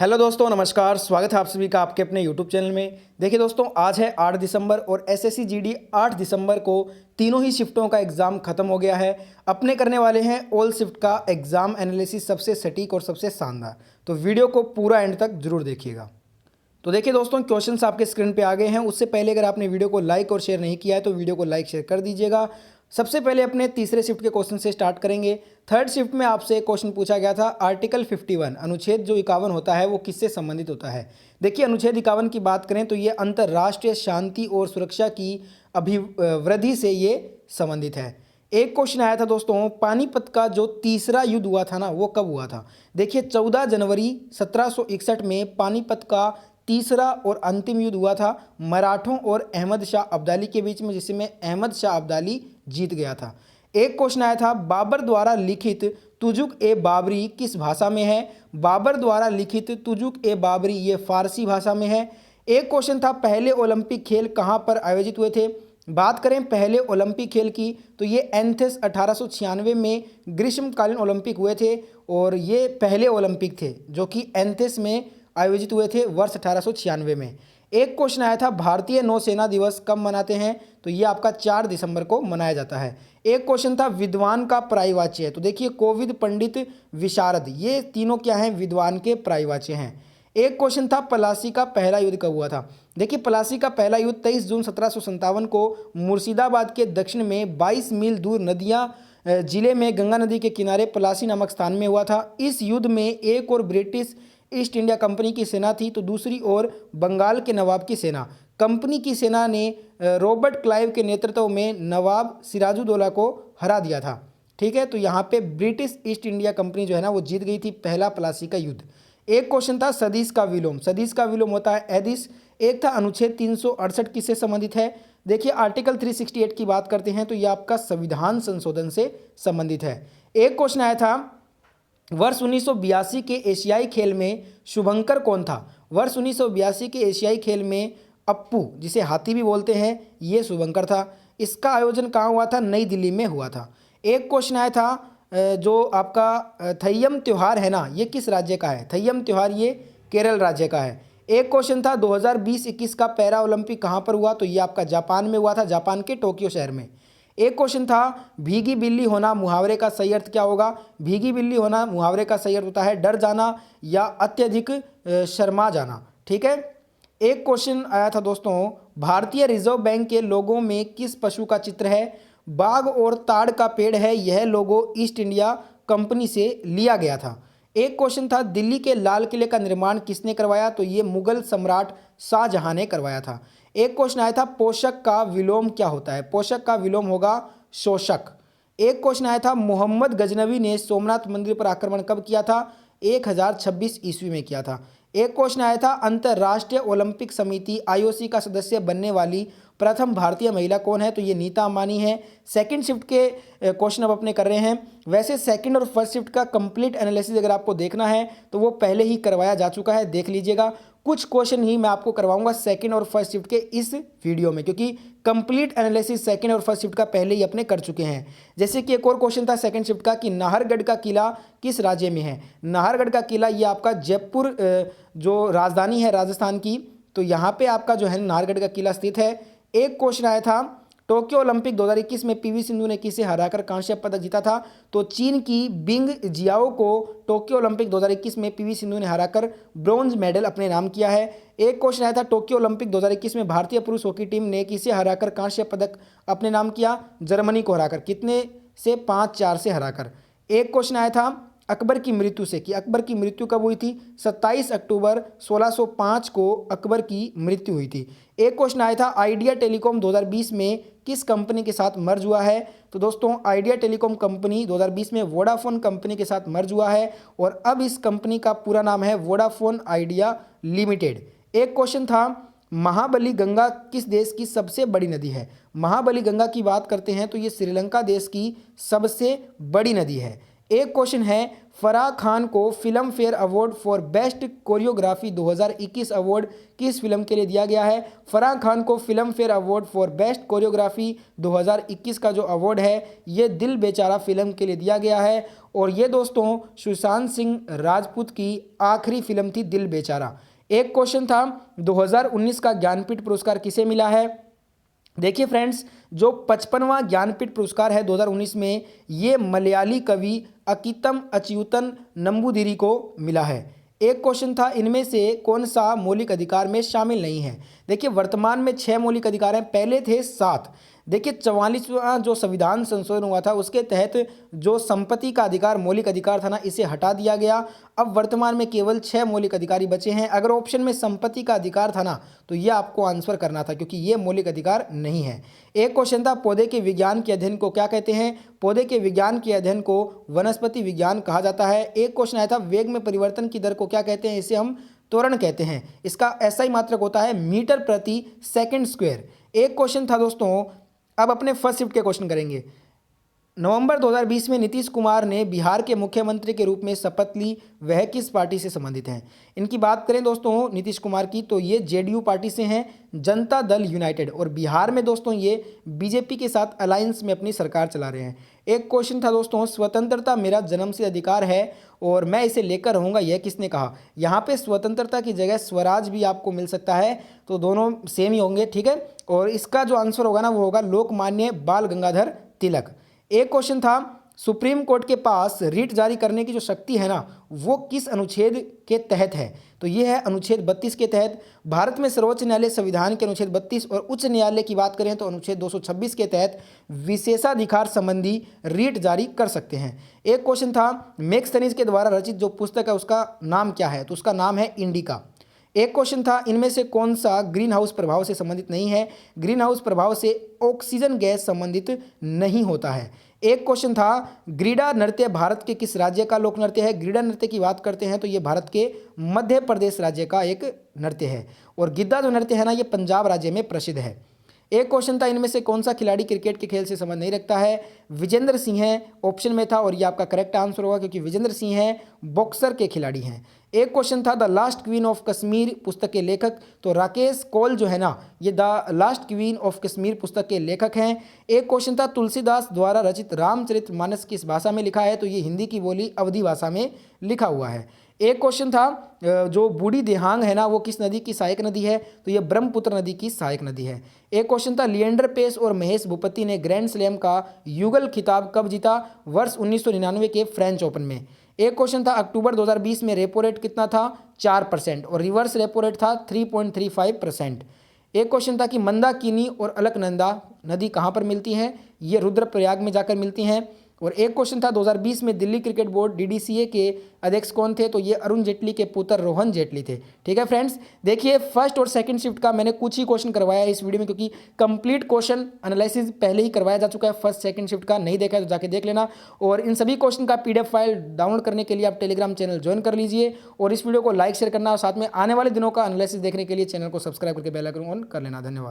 Hello दोस्तों, नमस्कार। स्वागत है आप सभी का आपके अपने यूट्यूब चैनल में। देखिए दोस्तों, आज है 8 दिसंबर और एसएससी जीडी 8 दिसंबर को तीनों ही शिफ्टों का एग्ज़ाम खत्म हो गया है। अपने करने वाले हैं ऑल शिफ्ट का एग्ज़ाम एनालिसिस सबसे सटीक और सबसे शानदार। तो वीडियो को पूरा एंड तक जरूर देखिएगा। तो देखिए दोस्तों, क्वेश्चंस आपके स्क्रीन पे आ गए हैं। उससे पहले अगर आपने वीडियो को लाइक और शेयर नहीं किया है तो वीडियो को लाइक शेयर कर दीजिएगा। सबसे पहले अपने तीसरे शिफ्ट के क्वेश्चन से स्टार्ट करेंगे। थर्ड शिफ्ट में आपसे एक क्वेश्चन पूछा गया था, आर्टिकल 51 अनुच्छेद जो 51 होता है वो किससे संबंधित होता है। देखिए, अनुच्छेद 51 की बात करें तो ये अंतर्राष्ट्रीय शांति और सुरक्षा की अभिवृद्धि से ये संबंधित है। एक क्वेश्चन आया था दोस्तों, पानीपत का जो तीसरा युद्ध हुआ था ना, वो कब हुआ था। देखिए, 14 जनवरी 1761 में पानीपत का तीसरा और अंतिम युद्ध हुआ था मराठों और अहमद शाह अब्दाली के बीच में, जिसमें अहमद शाह अब्दाली जीत गया था। एक क्वेश्चन आया था, बाबर द्वारा लिखित तुजुक ए बाबरी किस भाषा में है। बाबर द्वारा लिखित तुजुक ए बाबरी ये फारसी भाषा में है। एक क्वेश्चन था, पहले ओलंपिक खेल कहाँ पर आयोजित हुए थे। बात करें पहले ओलंपिक खेल की तो ये एथेंस 1896 में ग्रीष्मकालीन ओलंपिक हुए थे और ये पहले ओलंपिक थे जो कि एथेंस में आयोजित हुए थे वर्ष 1896 में। एक क्वेश्चन आया था, भारतीय नौसेना दिवस कब मनाते हैं, तो ये आपका 4 दिसंबर को मनाया जाता है। एक क्वेश्चन था, विद्वान का पर्यायवाची है, तो देखिए कोविद, पंडित, विशारद ये तीनों क्या हैं, विद्वान के पर्यायवाची हैं। एक क्वेश्चन था, पलासी का पहला युद्ध कब हुआ था। देखिए, पलासी का पहला युद्ध 23 जून 1757 को मुर्शिदाबाद के दक्षिण में 22 मील दूर नदियाँ जिले में गंगा नदी के किनारे पलासी नामक स्थान में हुआ था। इस युद्ध में एक और ब्रिटिश ईस्ट इंडिया कंपनी की सेना थी तो दूसरी ओर बंगाल के नवाब की सेना। कंपनी की सेना ने रॉबर्ट क्लाइव के नेतृत्व में नवाब सिराजुद्दौला को हरा दिया था। ठीक है, तो यहाँ पे ब्रिटिश ईस्ट इंडिया कंपनी जो है ना वो जीत गई थी पहला पलासी का युद्ध। एक क्वेश्चन था, सदिश का विलोम। सदिश का विलोम होता है एदिश। एक था, अनुच्छेद 368 किससे संबंधित है। देखिए, आर्टिकल 368 की बात करते हैं तो ये आपका संविधान संशोधन से संबंधित है। एक क्वेश्चन आया था, वर्ष 1982 के एशियाई खेल में शुभंकर कौन था। वर्ष 1982 के एशियाई खेल में अप्पू, जिसे हाथी भी बोलते हैं, ये शुभंकर था। इसका आयोजन कहाँ हुआ था, नई दिल्ली में हुआ था। एक क्वेश्चन आया था, जो आपका थय्यम त्यौहार है ना, ये किस राज्य का है। थय्यम त्यौहार ये केरल राज्य का है। एक क्वेश्चन था, 2020-21 का पैरा ओलंपिक कहाँ पर हुआ, तो ये आपका जापान में हुआ था, जापान के टोक्यो शहर में। एक क्वेश्चन था, भीगी बिल्ली होना मुहावरे का सही अर्थ क्या होगा। भीगी बिल्ली होना मुहावरे का सही अर्थ होता है डर जाना या अत्यधिक शर्मा जाना। ठीक है। एक क्वेश्चन आया था दोस्तों, भारतीय रिजर्व बैंक के लोगों में किस पशु का चित्र है। बाघ और ताड़ का पेड़ है, यह लोगो ईस्ट इंडिया कंपनी से लिया गया था। एक क्वेश्चन था, दिल्ली के लाल किले का निर्माण किसने करवाया, तो ये मुगल सम्राट शाहजहां ने करवाया था। एक क्वेश्चन आया था, पोषक का विलोम क्या होता है। पोषक का विलोम होगा शोषक। एक क्वेश्चन आया था, मोहम्मद गजनवी ने सोमनाथ मंदिर पर आक्रमण कब किया था, 1026 ईस्वी में किया था। एक क्वेश्चन आया था, अंतर्राष्ट्रीय ओलंपिक समिति आईओसी का सदस्य बनने वाली प्रथम भारतीय महिला कौन है, तो ये नीता अंबानी है। सेकंड शिफ्ट के क्वेश्चन अब अपने कर रहे हैं। वैसे सेकंड और फर्स्ट शिफ्ट का कंप्लीट एनालिसिस अगर आपको देखना है तो वो पहले ही करवाया जा चुका है, देख लीजिएगा। कुछ क्वेश्चन ही मैं आपको करवाऊंगा सेकंड और फर्स्ट शिफ्ट के इस वीडियो में, क्योंकि कंप्लीट एनालिसिस सेकंड और फर्स्ट शिफ्ट का पहले ही अपने कर चुके हैं। जैसे कि एक और क्वेश्चन था सेकंड शिफ्ट का कि नाहरगढ़ का किला किस राज्य में है। नाहरगढ़ का किला ये आपका जयपुर जो राजधानी है राजस्थान की, तो यहाँ पे आपका जो है नाहरगढ़ का किला स्थित है। एक क्वेश्चन आया था, टोक्यो ओलंपिक 2021 में पीवी सिंधु ने किसे हराकर कांस्य पदक जीता था, तो चीन की बिंग जियाओ को टोक्यो ओलंपिक 2021 में पीवी सिंधु ने हराकर ब्रॉन्ज मेडल अपने नाम किया है। एक क्वेश्चन आया था, टोक्यो ओलंपिक 2021 में भारतीय पुरुष हॉकी टीम ने किसे हराकर कांस्य पदक अपने नाम किया, जर्मनी को हराकर। कितने से, 5-4 से हराकर। एक क्वेश्चन आया था, अकबर की मृत्यु से, कि अकबर की मृत्यु कब हुई थी, 27 अक्टूबर 1605 को अकबर की मृत्यु हुई थी। एक क्वेश्चन आया था, आइडिया टेलीकॉम 2020 में किस कंपनी के साथ मर्ज हुआ है, तो दोस्तों आइडिया टेलीकॉम कंपनी 2020 में वोडाफोन कंपनी के साथ मर्ज हुआ है और अब इस कंपनी का पूरा नाम है वोडाफोन आइडिया लिमिटेड। एक क्वेश्चन था, महाबली गंगा किस देश की सबसे बड़ी नदी है। महाबली गंगा की बात करते हैं तो ये श्रीलंका देश की सबसे बड़ी नदी है। एक क्वेश्चन है, फराह खान को film fair award for best choreography 2021 award किस फिल्म के लिए दिया गया है? फराह खान को film fair award for best choreography 2021 का जो अवार्ड है ये दिल बेचारा फिल्म के लिए दिया गया है। और ये दोस्तों सुशांत सिंह राजपूत की आखिरी फिल्म थी दिल बेचारा। एक क्वेश्चन था, 2019 का ज्ञानपीठ पुरस्कार किसे मिला है? देखिए फ्रेंड्स, जो 55वां ज्ञानपीठ पुरस्कार है 2019 में, ये मलयाली कवि अकितम अच्युतन नंबूदिरी को मिला है। एक क्वेश्चन था, इनमें से कौन सा मौलिक अधिकार में शामिल नहीं है? देखिए वर्तमान में 6 मौलिक अधिकार हैं, पहले थे 7। देखिए 44वां जो संविधान संशोधन हुआ था उसके तहत जो संपत्ति का अधिकार मौलिक अधिकार था ना, इसे हटा दिया गया। अब वर्तमान में केवल 6 मौलिक अधिकारी बचे हैं। अगर ऑप्शन में संपत्ति का अधिकार था ना तो ये आपको आंसर करना था, क्योंकि ये मौलिक अधिकार नहीं है। एक क्वेश्चन था, पौधे के विज्ञान के अध्ययन को क्या कहते हैं? पौधे के विज्ञान के अध्ययन को वनस्पति विज्ञान कहा जाता है। एक क्वेश्चन आया था, वेग में परिवर्तन की दर को क्या कहते हैं? इसे हम त्वरण कहते हैं। इसका SI मात्रक होता है मीटर प्रति सेकंड स्क्वायर। एक क्वेश्चन था दोस्तों, अब अपने फर्स्ट शिफ्ट के क्वेश्चन करेंगे। नवंबर 2020 में नीतीश कुमार ने बिहार के मुख्यमंत्री के रूप में शपथ ली, वह किस पार्टी से संबंधित हैं? इनकी बात करें दोस्तों नीतीश कुमार की, तो ये JDU पार्टी से हैं, जनता दल यूनाइटेड। और बिहार में दोस्तों ये BJP के साथ अलायंस में अपनी सरकार चला रहे हैं। एक क्वेश्चन था दोस्तों, स्वतंत्रता मेरा जन्मसिद्ध अधिकार है और मैं इसे लेकर रहूँगा, यह किसने कहा? यहाँ पे स्वतंत्रता की जगह स्वराज भी आपको मिल सकता है, तो दोनों सेम ही होंगे, ठीक है। और इसका जो आंसर होगा ना वो होगा लोकमान्य बाल गंगाधर तिलक। एक क्वेश्चन था, सुप्रीम कोर्ट के पास रिट जारी करने की जो शक्ति है ना वो किस अनुच्छेद के तहत है? तो ये है अनुच्छेद 32 के तहत। भारत में सर्वोच्च न्यायालय संविधान के अनुच्छेद 32 और उच्च न्यायालय की बात करें तो अनुच्छेद 226 के तहत विशेषाधिकार संबंधी रिट जारी कर सकते हैं। एक क्वेश्चन था, मैक्सथनीज के द्वारा रचित जो पुस्तक है उसका नाम क्या है? तो उसका नाम है इंडिका। एक क्वेश्चन था, इनमें से कौन सा ग्रीन हाउस प्रभाव से संबंधित नहीं है? ग्रीन हाउस प्रभाव से ऑक्सीजन गैस संबंधित नहीं होता है। एक क्वेश्चन था, ग्रीडा नृत्य भारत के किस राज्य का लोक नृत्य है? ग्रीडा नृत्य की बात करते हैं तो ये भारत के मध्य प्रदेश राज्य का एक नृत्य है। और गिद्दा जो नृत्य है ना ये पंजाब राज्य में प्रसिद्ध है। एक क्वेश्चन था, इनमें से कौन सा खिलाड़ी क्रिकेट के खेल से संबंध नहीं रखता है? विजेंद्र सिंह है, ऑप्शन में था और ये आपका करेक्ट आंसर होगा, क्योंकि विजेंद्र सिंह है बॉक्सर के खिलाड़ी हैं। एक क्वेश्चन था, the last queen of Kashmir पुस्तक के लेखक, तो राकेश कौल जो है ना ये the last queen of Kashmir पुस्तक के लेखक हैं। एक क्वेश्चन था, तुलसीदास द्वारा रचित रामचरितमानस किस भाषा में लिखा है? तो ये हिंदी की बोली अवधी भाषा में लिखा हुआ है। एक क्वेश्चन था, जो बूढ़ी देहांग है ना वो किस नदी की सहायक नदी है? तो ये ब्रह्मपुत्र नदी की सहायक नदी है। एक क्वेश्चन था, लिएंडर पेस और महेश भूपति ने ग्रैंड स्लैम का युगल खिताब कब जीता? वर्ष 1999 के फ्रेंच ओपन में। एक क्वेश्चन था, अक्टूबर 2020 में रेपो रेट कितना था? 4% और रिवर्स रेपो रेट था 3.35%। एक क्वेश्चन था कि मंदाकिनी और अलकनंदा नदी कहाँ पर मिलती हैं? ये रुद्रप्रयाग में जाकर मिलती हैं। और एक क्वेश्चन था, 2020 में दिल्ली क्रिकेट बोर्ड DDCA के अध्यक्ष कौन थे? तो ये अरुण जेटली के पुत्र रोहन जेटली थे। ठीक है फ्रेंड्स, देखिए फर्स्ट और सेकंड शिफ्ट का मैंने कुछ ही क्वेश्चन करवाया है इस वीडियो में, क्योंकि कंप्लीट क्वेश्चन एनालिसिस पहले ही करवाया जा चुका है। फर्स्ट सेकंड शिफ्ट का नहीं देखा है तो जाके देख लेना। और इन सभी क्वेश्चन का PDF फाइल डाउनलोड करने के लिए आप टेलीग्राम चैनल ज्वाइन कर लीजिए और इस वीडियो को लाइक शेयर करना और साथ में आने वाले दिनों का एनालिसिस देखने के लिए चैनल को सब्सक्राइब करके बेल आइकन ऑन कर लेना। धन्यवाद।